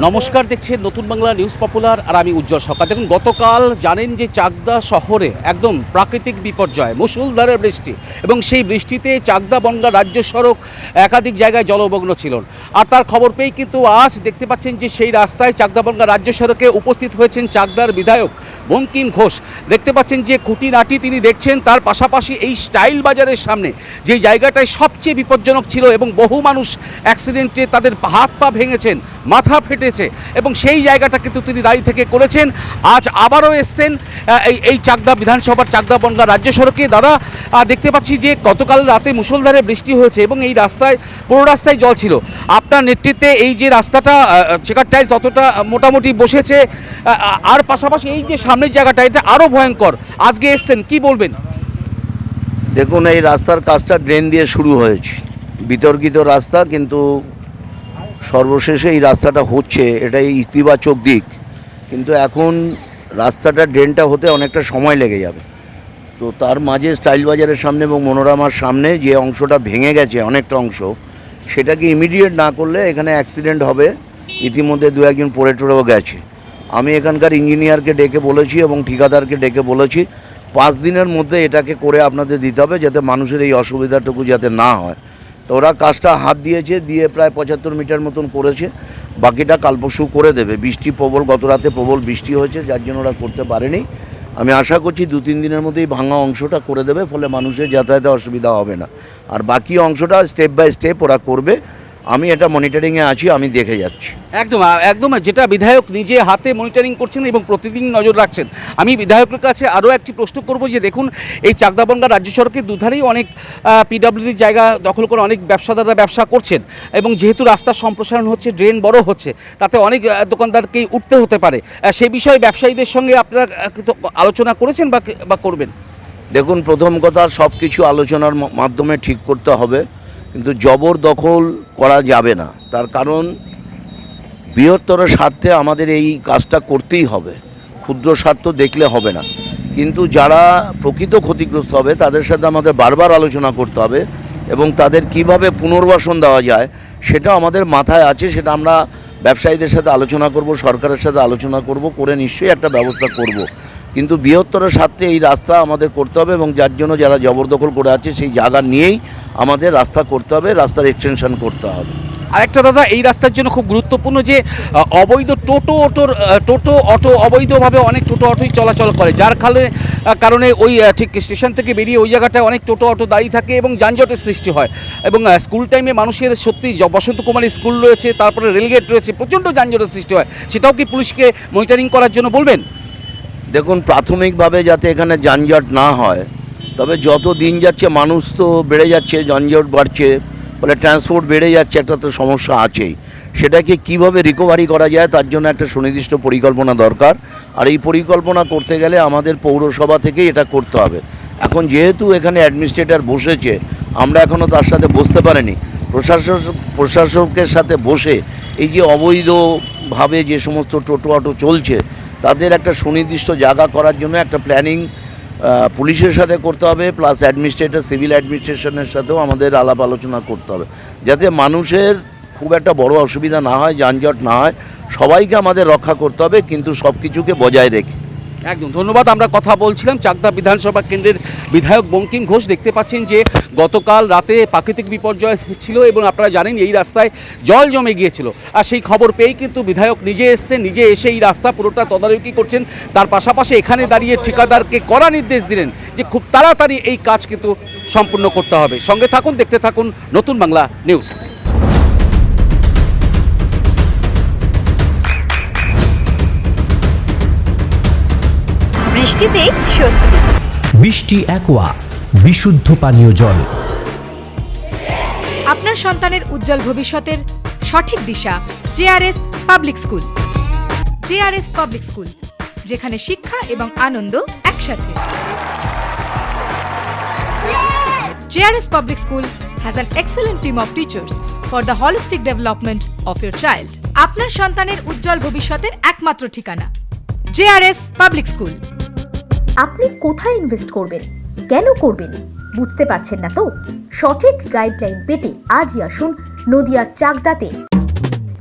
নমস্কার, দেখছেন নতুন বাংলা নিউজ পপুলার আর আমি উজ্জ্বল সরকার। দেখুন, গতকাল জানেন যে চাকদা শহরে একদম প্রাকৃতিক বিপর্যয়, মুষলধারে বৃষ্টি, এবং সেই বৃষ্টিতে চাকদা বনগাঁ রাজ্য সড়ক একাধিক জায়গায় জলমগ্ন ছিল। আর তার খবর পেয়েই কিন্তু আজ দেখতে পাচ্ছেন যে সেই রাস্তায় চাকদা বনগাঁ রাজ্য সড়কে উপস্থিত হয়েছেন চাকদার বিধায়ক বঙ্কিম ঘোষ। দেখতে পাচ্ছেন যে খুঁটিনাটি তিনি দেখছেন, তার পাশাপাশি এই স্টাইল বাজারের সামনে যে জায়গাটায় সবচেয়ে বিপজ্জনক ছিল এবং বহু মানুষ অ্যাক্সিডেন্টে তাদের হাত পা ভেঙেছেন, মাথা ফেটেছে, এবং সেই জায়গাটা কিন্তু তিনি দাঁড়িয়ে থেকে করেছেন। আজ আবারও এসছেন এই চাকদা বিধানসভার চাকদা বনগাঁ রাজ্য সড়কে। দাদা, দেখতে পাচ্ছি যে গতকাল রাতে মুষলধারে বৃষ্টি হয়েছে এবং এই রাস্তায় পুরো রাস্তায় জল ছিল। আপনার নেতৃত্বে এই যে রাস্তাটা চেকার টাইলস অতটা মোটামুটি বসেছে, আর পাশাপাশি এই যে সামনের জায়গাটা এটা আরও ভয়ঙ্কর। আজকে এসছেন, কি বলবেন? দেখুন, এই রাস্তার কাজটা ড্রেন দিয়ে শুরু হয়েছে, বিতর্কিত রাস্তা, কিন্তু সর্বশেষে এই রাস্তাটা হচ্ছে, এটাই ইতিবাচক দিক। কিন্তু এখন রাস্তাটা ড্রেনটা হতে অনেকটা সময় লেগে যাবে। তো তার মাঝে স্টাইল বাজারের সামনে এবং মনোরমার সামনে যে অংশটা ভেঙে গেছে, অনেকটা অংশ, সেটাকে ইমিডিয়েট না করলে এখানে অ্যাক্সিডেন্ট হবে। ইতিমধ্যে দু একজন পড়ে টড়েও গেছে। আমি এখানকার ইঞ্জিনিয়ারকে ডেকে বলেছি এবং ঠিকাদারকে ডেকে বলেছি 5 দিনের মধ্যে এটাকে করে আপনাদের দিতে হবে, যাতে মানুষের এই অসুবিধাটুকু যাতে না হয়। তো ওরা কাজটা হাত দিয়েছে, দিয়ে প্রায় 75 মিটার মতন করেছে, বাকিটা কাল পরশু করে দেবে। বৃষ্টি প্রবল, গত রাতে প্রবল বৃষ্টি হয়েছে, যার জন্য ওরা করতে পারেনি। আমি আশা করছি 2-3 দিনের মধ্যেই ভাঙা অংশটা করে দেবে, ফলে মানুষের যাতায়াতে অসুবিধা হবে না। আর বাকি অংশটা স্টেপ বাই স্টেপ ওরা করবে। আমি এটা মনিটরিংয়ে আছি, আমি দেখে যাচ্ছি। একদম একদম, যেটা বিধায়ক নিজে হাতে মনিটরিং করছেন এবং প্রতিদিন নজর রাখছেন। আমি বিধায়কের কাছে আরও একটি প্রশ্ন করব যে দেখুন, এই চাকদা বনগাঁ রাজ্য সড়কের দুধারেই অনেক পিডব্লিউডির জায়গা দখল করে অনেক ব্যবসাদাররা ব্যবসা করছেন, এবং যেহেতু রাস্তার সম্প্রসারণ হচ্ছে, ড্রেন বড় হচ্ছে, তাতে অনেক দোকানদারকেই উঠতে হতে পারে। সেই বিষয়ে ব্যবসায়ীদের সঙ্গে আপনারা আলোচনা করেছেন বা করবেন? দেখুন, প্রথম কথা, সব কিছু আলোচনার মাধ্যমে ঠিক করতে হবে, কিন্তু জবরদখল করা যাবে না। তার কারণ বৃহত্তর স্বার্থে আমাদের এই কাজটা করতেই হবে, ক্ষুদ্র স্বার্থ দেখলে হবে না। কিন্তু যারা প্রকৃত ক্ষতিগ্রস্ত হবে তাদের সাথে আমাদের বারবার আলোচনা করতে হবে, এবং তাদের কিভাবে পুনর্বাসন দেওয়া যায় সেটা আমাদের মাথায় আছে। সেটা আমরা ব্যবসায়ীদের সাথে আলোচনা করব, সরকারের সাথে আলোচনা করব, করে নিশ্চয়ই একটা ব্যবস্থা করব। কিন্তু বৃহত্তর স্বার্থে এই রাস্তা আমাদের করতে হবে, এবং যার জন্য যারা জবরদখল করে আছে সেই জায়গা নিয়েই আমাদের রাস্তা করতে হবে, রাস্তার এক্সটেনশন করতে হবে। আরেকটা দাদা, এই রাস্তার জন্য খুব গুরুত্বপূর্ণ যে অবৈধ টোটো অটো অবৈধভাবে অনেক টোটো অটোই চলাচল করে, যার কারণে ওই ঠিক স্টেশন থেকে বেরিয়ে ওই জায়গাটায় অনেক টোটো অটো দাঁড়িয়ে থাকে এবং যানজটের সৃষ্টি হয়। এবং স্কুল টাইমে মানুষের সত্যি বসন্ত কুমারী স্কুল রয়েছে, তারপরে রেলগেট রয়েছে, প্রচণ্ড যানজটের সৃষ্টি হয়। সেটাও কি পুলিশকে মনিটরিং করার জন্য বলবেন? দেখুন, প্রাথমিকভাবে যাতে এখানে যানজট না হয়, তবে যত দিন যাচ্ছে মানুষ তো বেড়ে যাচ্ছে, যানজট বাড়ছে, ফলে ট্রান্সপোর্ট বেড়ে যাচ্ছে, একটা তো সমস্যা আছেই। সেটাকে কিভাবে রিকভারি করা যায় তার জন্য একটা সুনির্দিষ্ট পরিকল্পনা দরকার। আর এই পরিকল্পনা করতে গেলে আমাদের পৌরসভা থেকেই এটা করতে হবে। এখন যেহেতু এখানে অ্যাডমিনিস্ট্রেটর বসেছে, আমরা এখনও তার সাথে বসতে পারিনি। প্রশাসকের সাথে বসে এই যে অবৈধভাবে যে সমস্ত টোটো অটো চলছে তাদের একটা সুনির্দিষ্ট জায়গা করার জন্য একটা প্ল্যানিং পুলিশের সাথে করতে হবে, প্লাস অ্যাডমিনিস্ট্রেটর, সিভিল অ্যাডমিনিস্ট্রেশনের সাথেও আমাদের আলাপ আলোচনা করতে হবে, যাতে মানুষের খুব একটা বড় অসুবিধা না হয়, যানজট না হয়। সবাইকে আমাদের রক্ষা করতে হবে, কিন্তু সব কিছুকে বজায় রেখে। একদম ধন্যবাদ। আমরা কথা বলছিলাম চাকদা বিধানসভা কেন্দ্রের বিধায়ক বঙ্কিম ঘোষ। দেখতে পাচ্ছেন যে গতকাল রাতে প্রাকৃতিক বিপর্যয় ছিল এবং আপনারা জানেন এই রাস্তায় জল জমে গিয়েছিল, আর সেই খবর পেয়েই কিন্তু বিধায়ক নিজে এসছেন, নিজে এসে এই রাস্তা পুরোটা তদারকি করছেন। তার পাশাপাশি এখানে দাঁড়িয়ে ঠিকাদারকে কড়া নির্দেশ দিলেন যে খুব তাড়াতাড়ি এই কাজ কিন্তু সম্পূর্ণ করতে হবে। সঙ্গে থাকুন, দেখতে থাকুন নতুন বাংলা নিউজ। বৃষ্টিতে স্বস্তি। বৃষ্টি অ্যাকোয়া, বিশুদ্ধ পানীয় জল। আপনার সন্তানের উজ্জ্বল ভবিষ্যতের সঠিক দিশা JRS public school. JRS public school, যেখানে শিক্ষা এবং আনন্দ একসাথে। JRS public school has an excellent team of teachers for the holistic development of your child. আপনার সন্তানের উজ্জ্বল ভবিষ্যতের একমাত্র ঠিকানা জেআরএস পাবলিক স্কুল। আপনি কোথায় ইনভেস্ট করবেন, কেন করবেন বুঝতে পারছেন না তো? সঠিক গাইডলাইন পেতে আজই আসুন নদিয়ার চাকদাতে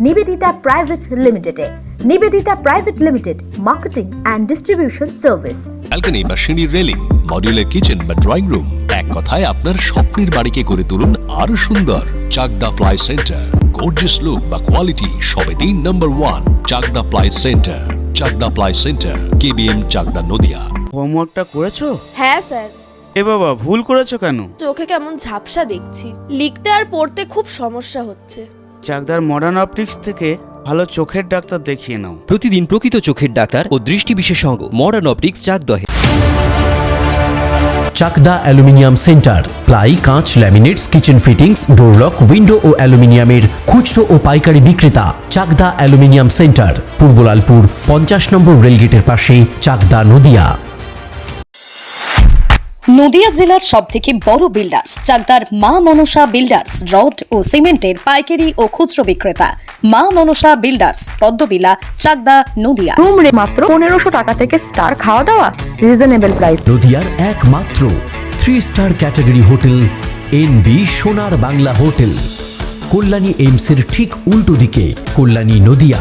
নিবেদিতা প্রাইভেট লিমিটেডে। Nivedita private limited, marketing and distribution service. Balcony বা সিঁড়ির রেলিং, মডিউলার কিচেন বা ড্রয়িং রুম, এক কথায় আপনার স্বপ্নের বাড়িকে করে তুলুন আরো সুন্দর। Chakdaha ply centre, gorgeous look বা কোয়ালিটি সবে দিন number 1। Chakdaha ply centre, Chakdaha ply centre, KBM, Chakdaha, Nadia. হোমওয়ার্কটা করেছো? হ্যাঁ স্যার। এ বাবা, ভুল করেছো কেন? চোখে কেমন ঝাপসা দেখছি, লিখতে আর পড়তে খুব সমস্যা হচ্ছে। চাকদার মডার্ন অপটিক্স থেকে ভালো চোখের ডাক্তার দেখিয়ে নাও। প্রতিদিন প্রকৃত চোখের ডাক্তার ও দৃষ্টি বিশেষজ্ঞ মডার্ন অপটিক্স, চাকদহে। চাকদা অ্যালুমিনিয়াম সেন্টার, প্লাই, কাঁচ, laminates, kitchen fittings, door lock, window ও অ্যালুমিনিয়ামের খুচরো ও পাইকারি বিক্রেতা। চাকদা অ্যালুমিনিয়াম সেন্টার, পূর্ব লালপুর 50 নম্বর রেলগেটের পাশে, চাকদা, নদিয়া। নদিয়া জেলার সবথেকে বড় বিল্ডার্স চাকদার মা মনসা বিল্ডার্স, রড ও সিমেন্টের পাইকারি ও খুচরো বিক্রেতা। মা মনসা বিল্ডার্স, পদ্মবিলা, চাকদা, নদিয়া। রুম রে মাত্র 1500 টাকা থেকে স্টার, খাওয়া দাওয়া রিজনেবল প্রাইস। নদিয়ার একমাত্র 3 স্টার ক্যাটাগরি হোটেল এনবি সোনার বাংলা হোটেল, কল্যাণী এইমসের ঠিক উল্টো দিকে, কল্যাণী, নদিয়া।